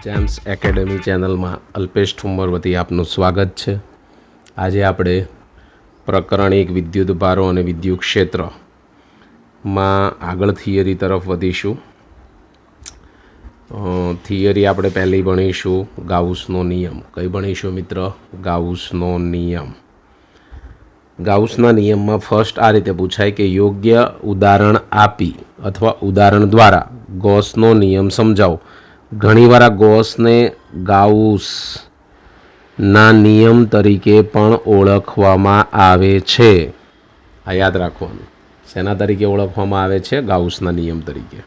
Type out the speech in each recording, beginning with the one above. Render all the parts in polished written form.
James academy ચેનલમાં અલ્પેશ ઠુમ્મર વતી આપનું સ્વાગત છે। આજે આપણે પ્રકરણ 1 વિદ્યુત ભારો અને વિદ્યુત ક્ષેત્રમાં આગળ થિયરી તરફ વધીશું। થિયરી આપણે પહેલી ભણીશું ગાઉસનો નિયમ। કઈ ભણીશું મિત્ર? ગાઉસનો નિયમ। ગાઉસના નિયમમાં ફર્સ્ટ આ રીતે પૂછાય કે યોગ્ય ઉદાહરણ આપી અથવા ઉદાહરણ દ્વારા ગૌસનો નિયમ સમજાવો। ઘણીવાર આ ગૌસને ગાઉસના નિયમ તરીકે પણ ઓળખવામાં આવે છે। આ યાદ રાખવાનું, શેના તરીકે ઓળખવામાં આવે છે? ગાઉસના નિયમ તરીકે।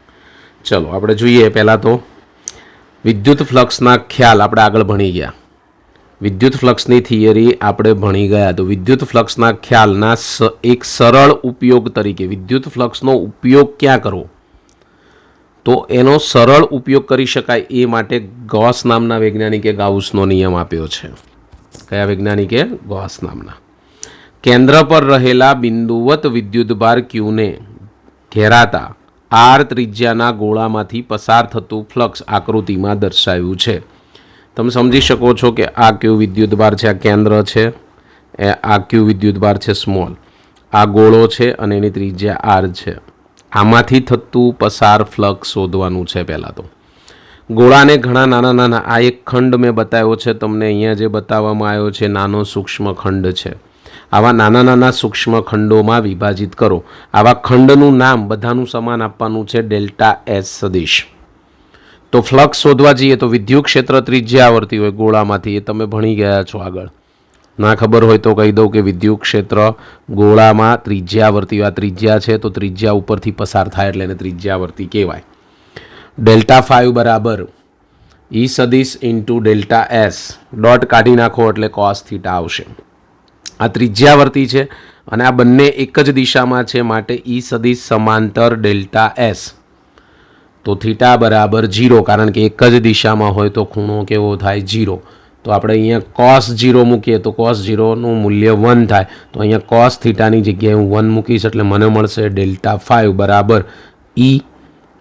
ચલો આપણે જોઈએ। પહેલાં તો વિદ્યુત ફ્લક્સના ખ્યાલ આપણે આગળ ભણી ગયા। વિદ્યુત ફ્લક્સની થિયરી આપણે ભણી ગયા। તો વિદ્યુત ફ્લક્સના ખ્યાલના એક સરળ ઉપયોગ તરીકે વિદ્યુત ફ્લક્સનો ઉપયોગ ક્યાં કરવો, તો એનો સરળ ઉપયોગ કરી શકાય એ માટે ગૌસ નામના વૈજ્ઞાનિકે ગાઉસનો નિયમ આપ્યો છે। કયા વૈજ્ઞાનિકે? ગૌસ નામના। કેન્દ્ર પર રહેલા બિંદુવત વિદ્યુતભાર ક્યુને ઘેરાતા આર ત્રિજ્યાના ગોળામાંથી પસાર થતું ફ્લક્સ આકૃતિમાં દર્શાવ્યું છે। તમે સમજી શકો છો કે આ ક્યુ વિદ્યુતભાર છે, આ કેન્દ્ર છે, આ ક્યુ વિદ્યુતભાર છે સ્મોલ, આ ગોળો છે અને એની ત્રિજ્યા આર છે। આમાંથી થતું પસાર ફ્લક્સ શોધવાનું છે। પહેલાં તો ગોળાને ઘણા નાના નાના, આ એક ખંડ મેં બતાવ્યો છે તમને, અહીંયા જે બતાવવામાં આવ્યો છે નાનો સૂક્ષ્મ ખંડ છે। આવા નાના નાના સૂક્ષ્મ ખંડોમાં વિભાજિત કરો। આવા ખંડનું નામ બધાનું સમાન આપવાનું છે ડેલ્ટા એસ સદિશ। તો ફ્લક્સ શોધવા જઈએ તો વિદ્યુત ક્ષેત્ર ત્રિજ્યાવર્તી હોય ગોળામાંથી, એ તમે ભણી ગયા છો આગળ। ના ખબર હોય તો કહી દઉં કે વિદ્યુત ક્ષેત્ર ગોળામાં ત્રિજ્યાવર્તી, આ ત્રિજ્યા છે તો ત્રિજ્યા ઉપરથી પસાર થાય એટલે એને ત્રિજ્યાવર્તી કહેવાય। ડેલ્ટા 5 બરાબર ઈ સદિશ ઇન્ટુ ડેલ્ટા એસ, ડોટ કાઢી નાખો એટલે કોસ થીટા આવશે। આ ત્રિજ્યાવર્તી છે અને આ બંને એક જ દિશામાં છે, માટે ઈ સદિશ સમાંતર ડેલ્ટા એસ, તો થીટા બરાબર 0, કારણ કે એક જ દિશામાં હોય તો ખૂણો કેવો થાય? 0। તો આપણે અહીંયા cos 0 મૂકીએ તો cos 0નું મૂલ્ય 1 થાય, તો અહીંયા cos થીટાની જગ્યાએ હું 1 મૂકીશ એટલે મને મળશે ડેલ્ટા 5 બરાબર ઈ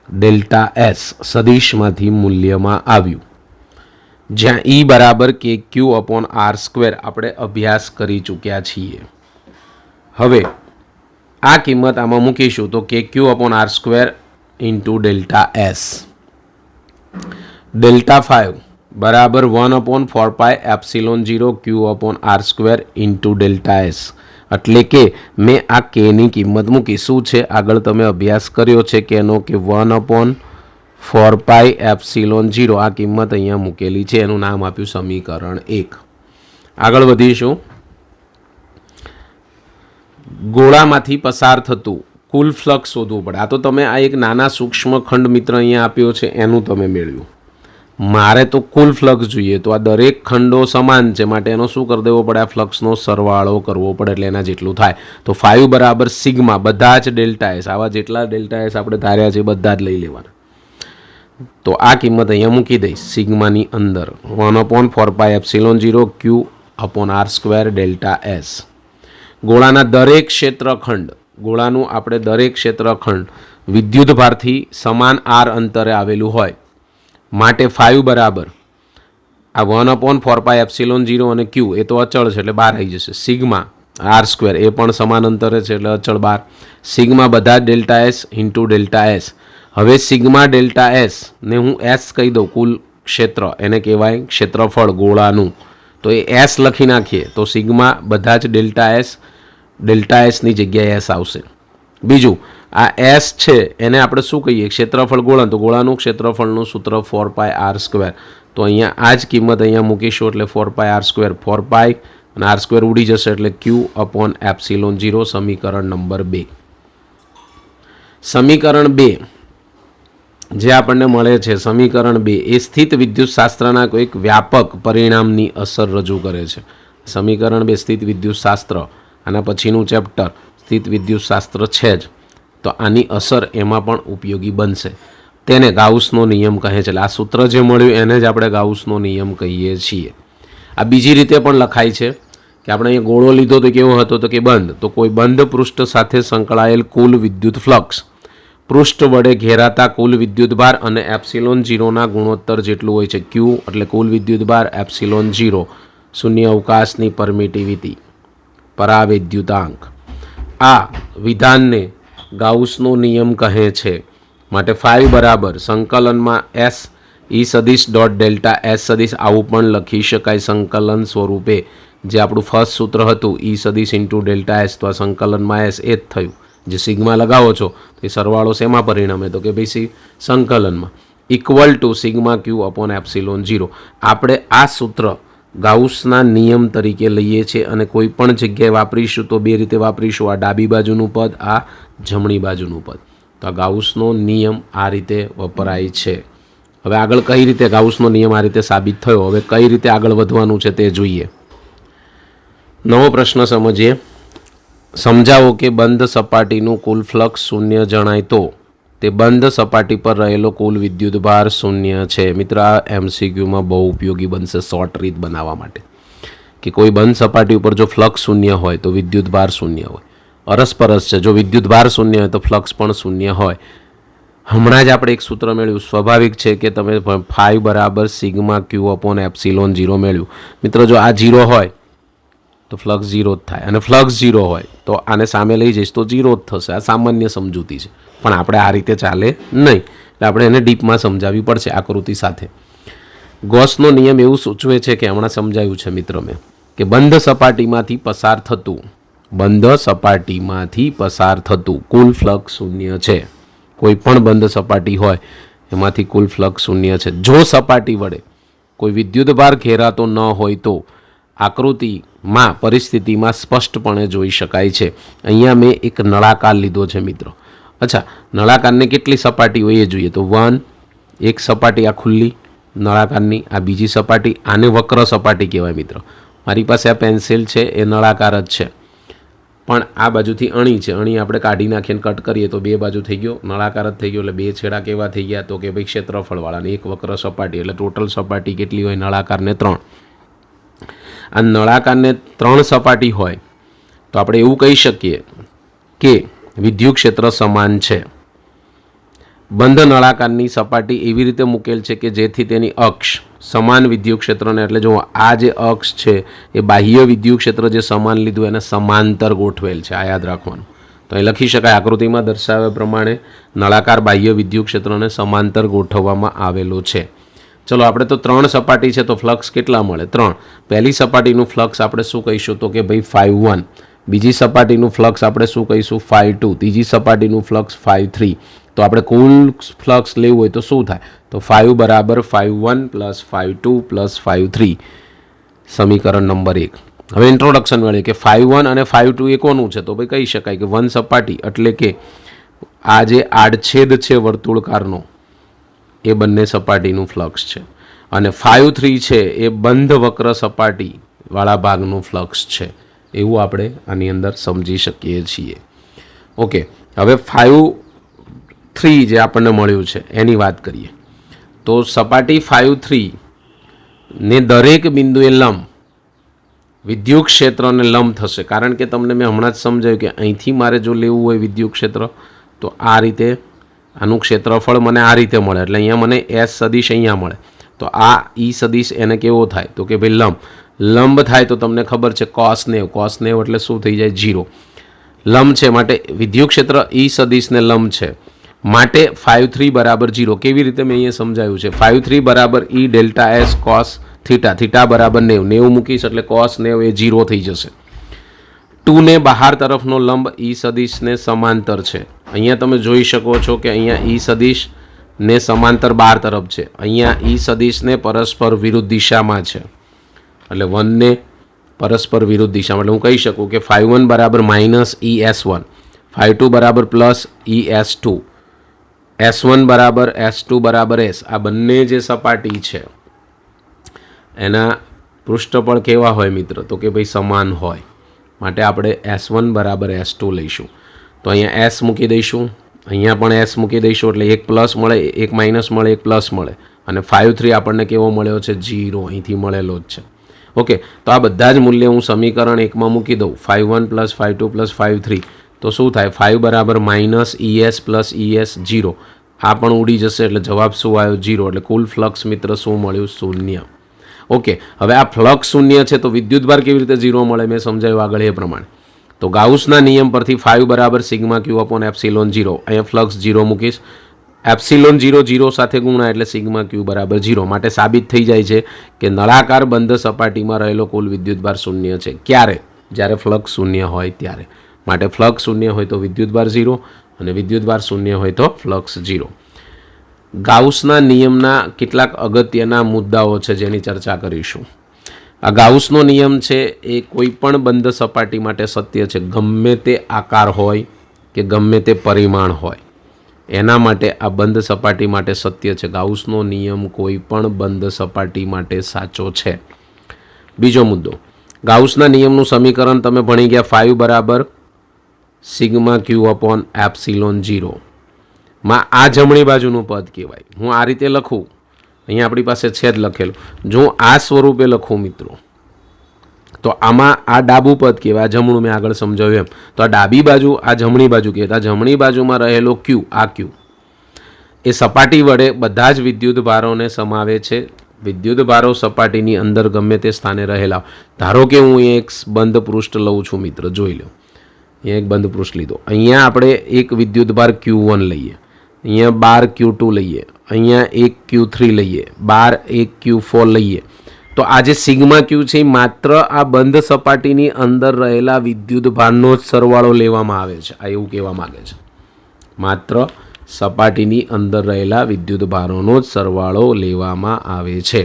ડેલ્ટા એસ સદિશમાંથી મૂલ્યમાં આવ્યું, જ્યાં ઈ બરાબર કે ક્યુ અપોન આર સ્ક્વેર આપણે અભ્યાસ કરી ચૂક્યા છીએ। હવે આ કિંમત આમાં મૂકીશું તો કે q upon r square into delta s, delta 5 બરાબર 1/4 epsilon 0 q upon r square into delta s, એટલે કે મેં આ કેની કિંમત મૂકી। શું છે? આગળ તમે અભ્યાસ કર્યો છે કેનો કે 1/4 એપ્સિલોન 0, આ કિંમત અહીંયા મૂકેલી છે, એનું નામ આપ્યું સમીકરણ 1। આગળ વધીશું। ગોળામાંથી પસાર થતું કુલ ફ્લક્સ શોધવું પડે। આ તો તમે આ એક નાના સૂક્ષ્મ ખંડ મિત્ર અહીંયા આપ્યો છે એનું તમે મેળવ્યું। મારે તો કુલ ફ્લક્સ જોઈએ, તો આ દરેક ખંડો સમાન છે માટે એનો શું કરી દેવો પડે? આ ફ્લક્સનો સરવાળો કરવો પડે એટલે એના જેટલું થાય। તો 5 બરાબર સિગ્મા, બધા જ ડેલ્ટા એસ, આવા જેટલા ડેલ્ટા એસ આપણે ધાર્યા છે બધા જ લઈ લેવાના। તો આ કિંમત અહીંયા મૂકી દઈશ સિગ્માની અંદર, 1/4 epsilon 0 q upon r square delta s. ગોળાના દરેક ક્ષેત્રખંડ, ગોળાનું આપણે દરેક ક્ષેત્રખંડ વિદ્યુત ભારથી સમાન આર અંતરે આવેલું હોય માટે 5 બરાબર આ 1/4 એપ્સિલોન 0 અને ક્યુ એ તો અચળ છે એટલે બહાર આવી જશે, સિગ્મા આર સ્ક્વેર એ પણ સમાન અંતરે છે એટલે અચળ બહાર, સિગ્મા બધા delta S into delta S. હવે સિગ્મા ડેલ્ટા એસ ને હું એસ કહી દઉં, કુલ ક્ષેત્ર એને કહેવાય ક્ષેત્રફળ ગોળાનું, તો એ એસ લખી નાખીએ તો સિગ્મા બધા જ ડેલ્ટા એસની જગ્યાએ એસ આવશે। બીજું આ એસ છે એને આપણે શું કહીએ? ક્ષેત્રફળ ગોળા, તો ગોળાનું ક્ષેત્રફળનું સૂત્ર 4 આર સ્ક્વેર, તો અહીંયા આ જ કિંમત અહીંયા મૂકીશું એટલે 4 આર સ્ક્વેર, 4 અને આર સ્ક્વેર ઉડી જશે એટલે ક્યુ અપોન એપ્સિલોન 0, સમીકરણ નંબર 2। સમીકરણ 2 જે આપણને મળે છે, સમીકરણ 2 એ સ્થિત વિદ્યુતશાસ્ત્રના કોઈક વ્યાપક પરિણામની અસર રજૂ કરે છે। સમીકરણ 2 સ્થિત વિદ્યુતશાસ્ત્ર, આના પછીનું ચેપ્ટર સ્થિત વિદ્યુતશાસ્ત્ર છે જ, તો આની અસર એમાં પણ ઉપયોગી બનશે, તેને ગાઉસનો નિયમ કહે છે। એટલે આ સૂત્ર જે મળ્યું એને જ આપણે ગાઉસનો નિયમ કહીએ છીએ। આ બીજી રીતે પણ લખાય છે કે આપણે અહીંયા ગોળો લીધો તો કેવો હતો? તો કે બંધ, તો કોઈ બંધ પૃષ્ઠ સાથે સંકળાયેલ કુલ વિદ્યુત ફ્લક્સ પૃષ્ઠ વડે ઘેરાતા કુલ વિદ્યુતભાર અને એપ્સિલોન 0ના ગુણોત્તર જેટલું હોય છે. ક્યુ એટલે કુલ વિદ્યુતભાર, એપ્સિલોન 0 શૂન્ય અવકાશની પરમિટિવિટી, પરાવૈદ્યુતાંક. આ વિધાનને ગાઉસનો નિયમ કહે છે. માટે ફાઈ બરાબર સંકલનમાં એસ ઈ સદિશ ડોટ ડેલ્ટા એસ સદિશ આવું પણ લખી શકાય સંકલન સ્વરૂપે. જે આપણું ફર્સ્ટ સૂત્ર હતું ઈ સદિશ ઇન્ટુ ડેલ્ટા એસ, તો આ સંકલનમાં એસ એ જ થયું. જે સિગ્મા લગાવો છો તો એ સરવાળો શેમાં પરિણમે? તો કે ભાઈ સંકલનમાં equal to sigma Q upon epsilon 0. આપણે આ સૂત્ર ગાઉસના નિયમ તરીકે લઈએ છીએ અને કોઈ પણ જગ્યાએ વાપરીશું તો બે રીતે વાપરીશું. આ ડાબી બાજુનું પદ, આ જમણી બાજુનું પદ. તો આ ગાઉસનો નિયમ આ રીતે વપરાય છે. હવે આગળ કઈ રીતે ગાઉસનો નિયમ આ રીતે સાબિત થયો, હવે કઈ રીતે આગળ વધવાનું છે તે જોઈએ. નવો પ્રશ્ન સમજીએ. સમજાવો કે બંધ સપાટીનું કુલ ફ્લક્સ શૂન્ય જણાય તો તે બંધ સપાટી પર રહેલો કુલ વિદ્યુતભાર શૂન્ય છે. મિત્ર, આ એમસીક્યુમાં બહુ ઉપયોગી બનશે શોર્ટ રીત બનાવવા માટે. કે કોઈ બંધ સપાટી ઉપર જો ફ્લક્સ શૂન્ય હોય તો વિદ્યુતભાર શૂન્ય હોય. અરસપરસ છે. જો વિદ્યુતભાર શૂન્ય હોય તો ફ્લક્સ પણ શૂન્ય હોય. હમણાં જ આપણે એક સૂત્ર મેળવ્યું. સ્વાભાવિક છે કે તમે ફાઈ બરાબર સિગ્મા ક્યુ અપોન એપ્સિલોન 0 મેળવ્યું. મિત્રો, જો આ 0 હોય તો ફ્લક્સ 0 જ થાય, અને ફ્લક્સ 0 હોય તો આને સામે લઈ જઈશ તો 0 જ થશે. આ સામાન્ય સમજૂતી છે, પણ આપણે આ રીતે ચાલે નહીં. એટલે આપણે એને ડીપમાં સમજાવવી પડશે આકૃતિ સાથે. ગોસનો નિયમ એવું સૂચવે છે કે હમણાં સમજાયું છે મિત્ર મેં, કે બંધ સપાટીમાંથી પસાર થતું કુલ ફ્લક્સ શૂન્ય છે. કોઈ પણ બંધ સપાટી હોય એમાંથી કુલ ફ્લક્સ શૂન્ય છે. જો સપાટી વડે કોઈ વિદ્યુતભાર ઘેરાતો ન હોય તો આકૃતિમાં પરિસ્થિતિમાં સ્પષ્ટપણે જોઈ શકાય છે. અહીંયા મેં એક નળાકાર લીધો છે મિત્રો. અચ્છા, નળાકારને કેટલી સપાટી હોય એ જોઈએ. તો 1 એક સપાટી આ ખુલ્લી નળાકારની, આ બીજી સપાટી, આને વક્ર સપાટી કહેવાય મિત્રો. મારી પાસે આ પેન્સિલ છે એ નળાકાર જ છે, પણ આ બાજુથી અણી છે. અણી આપણે કાઢી નાખીને કટ કરીએ તો બે બાજુ થઈ ગયો, નળાકાર જ થઈ ગયો. એટલે બે છેડા કેવા થઈ ગયા? તો કે ભાઈ ક્ષેત્રફળવાળાની એક વક્ર સપાટી. એટલે ટોટલ સપાટી કેટલી હોય? નળાકારને 3. આ નળાકારને 3 સપાટી હોય તો આપણે એવું કહી શકીએ કે વિદ્યુત ક્ષેત્ર સમાન છે. બંધ નળાકારની સપાટી એવી રીતે મૂકેલ છે કે જેથી તેની અક્ષ સમાન વિદ્યુત ક્ષેત્રને, એટલે જો આ જે અક્ષ છે એ બાહ્ય વિદ્યુત ક્ષેત્ર જે સમાન લીધું એને સમાંતર ગોઠવેલ છે. આ યાદ રાખવાનું. તો અહીં લખી શકાય આકૃતિમાં દર્શાવ્યા પ્રમાણે નળાકાર બાહ્ય વિદ્યુત ક્ષેત્રને સમાંતર ગોઠવવામાં આવેલો છે. ચલો, આપણે તો 3 સપાટી છે તો ફ્લક્સ કેટલા મળે? 3. પહેલી સપાટીનું ફ્લક્સ આપણે શું કહીશું? તો કે ભાઈ φ1. બીજી સપાટીનું ફ્લક્સ આપણે શું કહીશું? φ2. ત્રીજી સપાટીનું ફ્લક્સ φ3. તો આપણે કુલ ફ્લક્સ લેવું હોય તો શું થાય? તો φ બરાબર φ1 પ્લસ φ2 પ્લસ φ3. સમીકરણ નંબર 1. હવે ઇન્ટ્રોડક્શન મળે કે φ1 અને φ2 એ કોનું છે? તો ભાઈ કહી શકાય કે 1 સપાટી એટલે કે આ જે આડછેદ છે વર્તુળકારનો એ બંને સપાટીનું ફ્લક્સ છે, અને φ3 છે એ બંધ વક્ર સપાટીવાળા ભાગનું ફ્લક્સ છે. એવું આપણે આની અંદર સમજી શકીએ છીએ. ઓકે, હવે φ3 જે આપણને મળ્યું છે એની વાત કરીએ. તો સપાટી φ3 ને દરેક બિંદુએ લંબ વિદ્યુત ક્ષેત્રને લંબ થશે. કારણ કે તમને મેં હમણાં જ સમજાવ્યું કે અહીંથી મારે જો લેવું હોય વિદ્યુત ક્ષેત્ર તો આ રીતે આનું ક્ષેત્રફળ મને આ રીતે મળે. એટલે અહીંયા મને એસ સદિશ અહીંયા મળે. તો આ ઈ સદિશ એને કેવો થાય? તો કે ભાઈ લંબ થાય તો તમને ખબર છે cos 90 એટલે શું થઈ જાય? 0. લંબ છે માટે વિદ્યુત ક્ષેત્ર ઈ સદિશને લંબ છે, માટે φ3 બરાબર 0. કેવી રીતે મેં અહીંયા સમજાવ્યું છે? φ3 બરાબર E delta s cos theta. Theta બરાબર 90 મૂકીશ એટલે cos 90 એ 0 થઈ જશે. 2 ને બહાર તરફનો લંબ ઈ સદિશને સમાંતર છે. અહીંયા તમે જોઈ શકો છો કે અહીંયા ઈ સદિશ ને સમાંતર બહાર તરફ છે, અહીંયા ઈ સદિશને પરસ્પર વિરુદ્ધ દિશામાં છે. એટલે 1 ને પરસ્પર વિરુદ્ધ દિશામાં. એટલે હું કહી શકું કે φ1 બરાબર માઇનસ ઈ S1, φ2 બરાબર પ્લસ ઈ S2, S1 બરાબર S2 બરાબર S. આ બંને જે સપાટી છે એના પૃષ્ઠફળ કેવા હોય મિત્ર? તો કે ભાઈ સમાન હોય. માટે આપણે S1 બરાબર S2 લઈશું. તો અહીંયા S મૂકી દઈશું, અહીંયા પણ S મૂકી દઈશું. એટલે એક પ્લસ મળે, એક માઇનસ મળે, એક પ્લસ મળે. અને φ3 આપણને કેવો મળ્યો છે? 0. અહીંથી મળેલો જ છે. ઓકે, તો આ બધા જ મૂલ્ય હું સમીકરણ 1માં મૂકી દઉં. φ1 પ્લસ φ2 પ્લસ φ3. તો શું થાય? 5 બરાબર માઇનસ ES પ્લસ ES 0, આ પણ ઉડી જશે એટલે જવાબ શું આવ્યો? 0. એટલે કુલ ફ્લક્સ મિત્ર શું મળ્યું? 0. ઓકે, હવે આ ફ્લક્સ 0 છે તો વિદ્યુતભાર કેવી રીતે 0 મળે? મેં સમજાવ્યું આગળ એ પ્રમાણે. તો ગાઉસના નિયમ પરથી 5 બરાબર સિગ્મા ક્યુ અપોન એપ્સિલોન 0, અહીંયા ફ્લક્સ 0 મૂકીશ, એપ્સિલોન 0 0 સાથે ગુણાય એટલે સિગ્મા ક્યુ બરાબર 0. માટે સાબિત થઈ જાય છે કે નળાકાર બંધ સપાટીમાં રહેલો કુલ વિદ્યુતભાર 0 છે. ક્યારે? જ્યારે ફ્લક્સ 0 હોય ત્યારે. માટે ફ્લક્સ 0 હોય તો વિદ્યુતભાર 0 અને વિદ્યુતભાર 0 હોય તો ફ્લક્સ 0. ગાઉસના નિયમના કેટલાક અગત્યના મુદ્દાઓ છે જેની ચર્ચા કરીશું. આ ગાઉસનો નિયમ છે એ કોઈ પણ બંધ સપાટી માટે સત્ય છે, ગમે તે આકાર હોય કે ગમે તે પરિમાણ હોય, એના માટે આ બંધ સપાટી માટે સત્ય છે. ગાઉસનો નિયમ કોઈ પણ બંધ સપાટી માટે સાચો છે. બીજો મુદ્દો, ગાઉસના નિયમનું સમીકરણ તમે ભણી ગયા, 5 બરાબર સિગ્મા ક્યુ અપોન એપ્સિલોન 0 માં આ જમણી બાજુનું પદ કહેવાય. હું આ રીતે લખું, અહીંયા આપણી પાસે છે જ લખેલું. જો આ સ્વરૂપે લખું મિત્રો તો આમાં આ ડાબું પદ કહેવાય, આ જમણું મેં આગળ સમજાવ્યું એમ. તો આ ડાબી બાજુ, આ જમણી બાજુ કહેવાય. આ જમણી બાજુમાં રહેલો ક્યુ, આ ક્યુ એ સપાટી વડે બધા જ વિદ્યુત ભારોને સમાવે છે. વિદ્યુત ભારો સપાટીની અંદર ગમે તે સ્થાને રહેલા. ધારો કે હું એક બંધ પૃષ્ઠ લઉં છું મિત્ર, જોઈ લો. અહીંયા એક બંધ પૃષ્ઠ લીધો. અહીંયા આપણે એક વિદ્યુત ભાર Q1 લઈએ, અહીંયા બાર Q2 લઈએ, અહીંયા એક Q3 લઈએ, બાર એક Q4 લઈએ. તો આ જે સિગ્મા ક્યુ છે એ માત્ર આ બંધ સપાટીની અંદર રહેલા વિદ્યુત ભારનો જ સરવાળો લેવામાં આવે છે. આ એવું કહેવા માગે છે, માત્ર સપાટીની અંદર રહેલા વિદ્યુત ભારોનો જ સરવાળો લેવામાં આવે છે.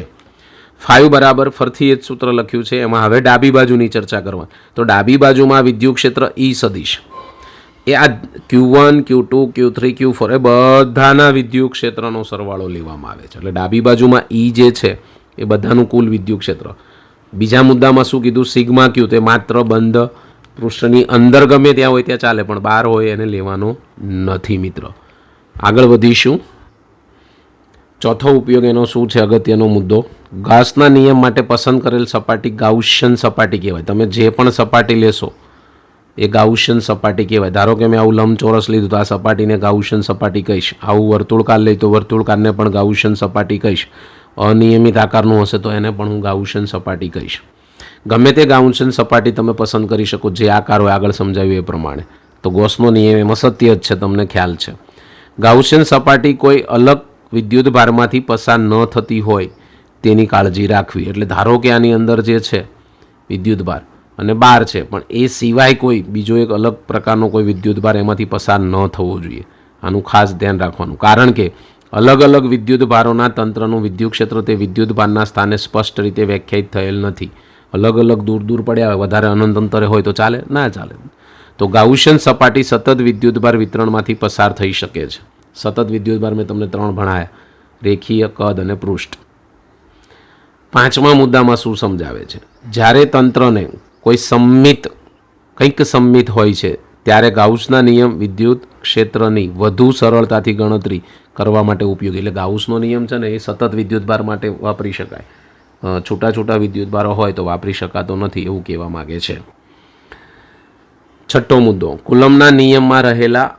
5 બરાબર ફરીથી એ જ સૂત્ર લખ્યું છે, એમાં હવે ડાબી બાજુની ચર્ચા કરવા. તો ડાબી બાજુમાં વિદ્યુત ક્ષેત્ર E સદિશ એ આ Q1 Q2 Q3 Q4 એ બધાના વિદ્યુત ક્ષેત્રનો સરવાળો લેવામાં આવે છે. એટલે ડાબી બાજુમાં E જે છે એ બધાનું કુલ વિદ્યુત ક્ષેત્ર. બીજા મુદ્દામાં શું કીધું? સિગ્મા ક્યુ તે માત્ર બંધ પૃષ્ઠની અંદર ગમે ત્યાં હોય ત્યાં ચાલે, પણ બહાર હોય એને લેવાનો નથી મિત્ર. આગળ વધીશું. ચોથો ઉપયોગ એનો શું છે? અગત્યનો મુદ્દો, ગાઉસના નિયમ માટે પસંદ કરેલ સપાટી ગાઉસિયન સપાટી કહેવાય. તમે જે પણ સપાટી લેશો એ ગાઉસિયન સપાટી કહેવાય. ધારો કે મેં આવું લંબચોરસ લીધું તો આ સપાટીને ગાઉસિયન સપાટી કહીશ. આવું વર્તુળકાર લઈ તો વર્તુળકારને પણ ગાઉસિયન સપાટી કહીશ. અનિયમિત આકારનું હશે તો એને પણ હું ગાઉસિયન સપાટી કહીશ. ગમે તે ગાઉસિયન સપાટી તમે પસંદ કરી શકો, જે આકાર હોય આગળ સમજાવ્યું એ પ્રમાણે. તો ગૌસનો નિયમ એમાં સત્ય જ છે, તમને ખ્યાલ છે. ગાઉસિયન સપાટી કોઈ અલગ વિદ્યુત ભારમાંથી પસાર ન થતી હોય તેની કાળજી રાખવી. એટલે ધારો કે આની અંદર જે છે વિદ્યુત ભાર અને બાર છે, પણ એ સિવાય કોઈ બીજો એક અલગ પ્રકારનો કોઈ વિદ્યુત ભાર એમાંથી પસાર ન થવો જોઈએ. આનું ખાસ ધ્યાન રાખવાનું, કારણ કે અલગ અલગ વિદ્યુત ભારોના તંત્રનું વિદ્યુત ક્ષેત્ર તે વિદ્યુત ભારના સ્થાને સ્પષ્ટ રીતે વ્યાખ્યાયિત થયેલ નથી. અલગ અલગ દૂર દૂર પડ્યા હોય, વધારે અનંત અંતરે હોય તો ચાલે, ના ચાલે. તો ગાઉસિયન સપાટી સતત વિદ્યુત ભાર વિતરણમાંથી પસાર થઈ શકે છે. સતત વિદ્યુત ભાર મેં તમને 3 ભણાયા, રેખીય, કદ અને પૃષ્ઠ. 5મા મુદ્દામાં શું સમજાવે છે? જ્યારે તંત્રને કોઈ કંઈક સંમિત હોય છે ત્યારે ગાઉસના નિયમ વિદ્યુત ક્ષેત્રની વધુ સરળતાથી ગણતરી કરવા માટે ઉપયોગી. એટલે ગાઉસનો નિયમ છે ને એ સતત વિદ્યુત ભાર માટે વાપરી શકાય, છૂટા છૂટા વિદ્યુત ભારો હોય તો વાપરી શકાતો નથી, એવું કહેવા માગે છે. 6મો મુદ્દો, કુલમના નિયમમાં રહેલા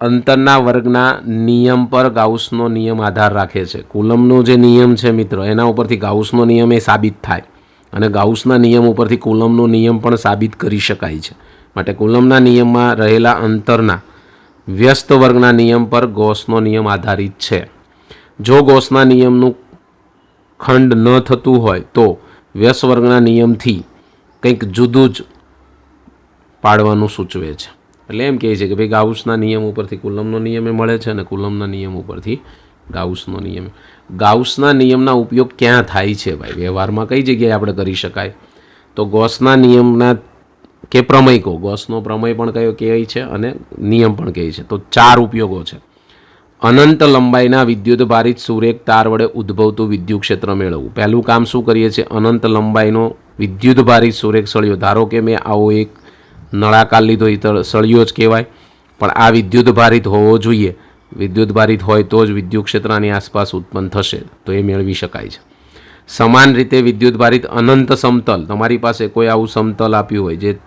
અંતરના વર્ગના નિયમ પર ગાઉસનો નિયમ આધાર રાખે છે. કુલમનો જે નિયમ છે મિત્રો, એના ઉપરથી ગાઉસનો નિયમ એ સાબિત થાય, અને ગાઉસના નિયમ ઉપરથી કુલમનો નિયમ પણ સાબિત કરી શકાય છે. માટે કુલમના નિયમમાં રહેલા અંતરના વ્યસ્ત વર્ગના નિયમ પર ગૌસનો નિયમ આધારિત છે. જો ગૌસના નિયમનું ખંડ ન થતું હોય તો વ્યસ્ત વર્ગના નિયમથી કંઈક જુદું જ પાડવાનું સૂચવે છે. એટલે એમ કહે છે કે ભાઈ ગાઉસના નિયમ ઉપરથી કુલમનો નિયમ મળે છે અને કુલમના નિયમ ઉપરથી ગાઉસનો નિયમ. ગાઉસના નિયમના ઉપયોગ ક્યાં થાય છે ભાઈ? વ્યવહારમાં કઈ જગ્યાએ આપણે કરી શકાય? તો ગૌસના નિયમના કે પ્રમેય કહો, ગૌસનો પ્રમેય પણ કયો કહે છે અને નિયમ પણ કહે છે. તો 4 ઉપયોગો છે. અનંત લંબાઈના વિદ્યુત ભારિત સુરેખ તાર વડે ઉદ્ભવતું વિદ્યુત ક્ષેત્ર મેળવવું. પહેલું કામ શું કરીએ છીએ? અનંત લંબાઈનો વિદ્યુત ભારિત સુરેખ સળિયો. ધારો કે મેં આવો એક નળાકાર લીધો, એ સળિયો જ કહેવાય, પણ આ વિદ્યુત ભારિત હોવો જોઈએ. વિદ્યુત ભારિત હોય તો જ વિદ્યુત ક્ષેત્રની આસપાસ ઉત્પન્ન થશે, તો એ મેળવી શકાય છે. સમાન રીતે વિદ્યુત ભારિત અનંત સમતલ. તમારી પાસે કોઈ આવું સમતલ આપ્યું હોય જે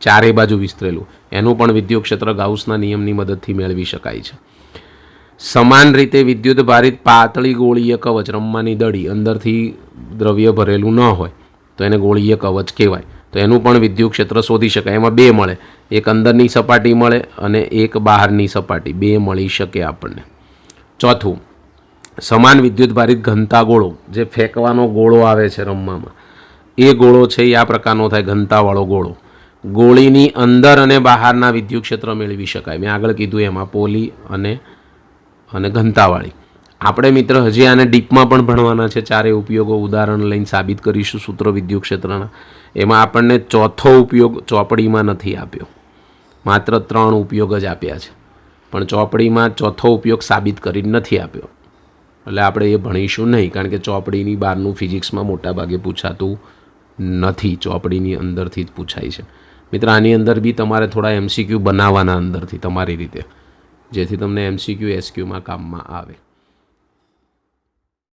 ચારે બાજુ વિસ્તરેલું, એનું પણ વિદ્યુત ક્ષેત્ર ગાઉસના નિયમની મદદથી મેળવી શકાય છે. સમાન રીતે વિદ્યુત ભારિત પાતળી ગોળીય કવચ, રમવાની દડી, અંદરથી દ્રવ્ય ભરેલું ન હોય તો એને ગોળીય કવચ કહેવાય. તો એનું પણ વિદ્યુત ક્ષેત્ર શોધી શકાય. એમાં બે મળે, એક અંદરની સપાટી મળે અને એક બહારની સપાટી, બે મળી શકે આપણને. ચોથું, સમાન વિદ્યુત ભારિત ઘનતા ગોળો, જે ફેંકવાનો ગોળો આવે છે રમવામાં, એ ગોળો છે એ આ પ્રકારનો થાય, ઘનતાવાળો ગોળો. ગોળીની અંદર અને બહારના વિદ્યુત ક્ષેત્ર મેળવી શકાય. મેં આગળ કીધું એમાં પોલી અને ઘનતાવાળી. આપણે મિત્ર હજી આને ડીપમાં પણ ભણવાના છે. ચારે ઉપયોગો ઉદાહરણ લઈને સાબિત કરીશું સૂત્ર વિદ્યુત ક્ષેત્રના. એમાં આપણને ચોથો ઉપયોગ ચોપડીમાં નથી આપ્યો, માત્ર 3 ઉપયોગ જ આપ્યા છે, પણ ચોપડીમાં ચોથો ઉપયોગ સાબિત કરીને નથી આપ્યો. એટલે આપણે એ ભણીશું નહીં, કારણ કે ચોપડીની બહારનું ફિઝિક્સમાં મોટાભાગે પૂછાતું નથી, ચોપડીની અંદરથી જ પૂછાય છે. મિત્ર આની અંદર બી તમારે થોડા MCQ બનાવવાના અંદરથી તમારી રીતે, જેથી તમને MCQ SQમાં કામમાં આવે.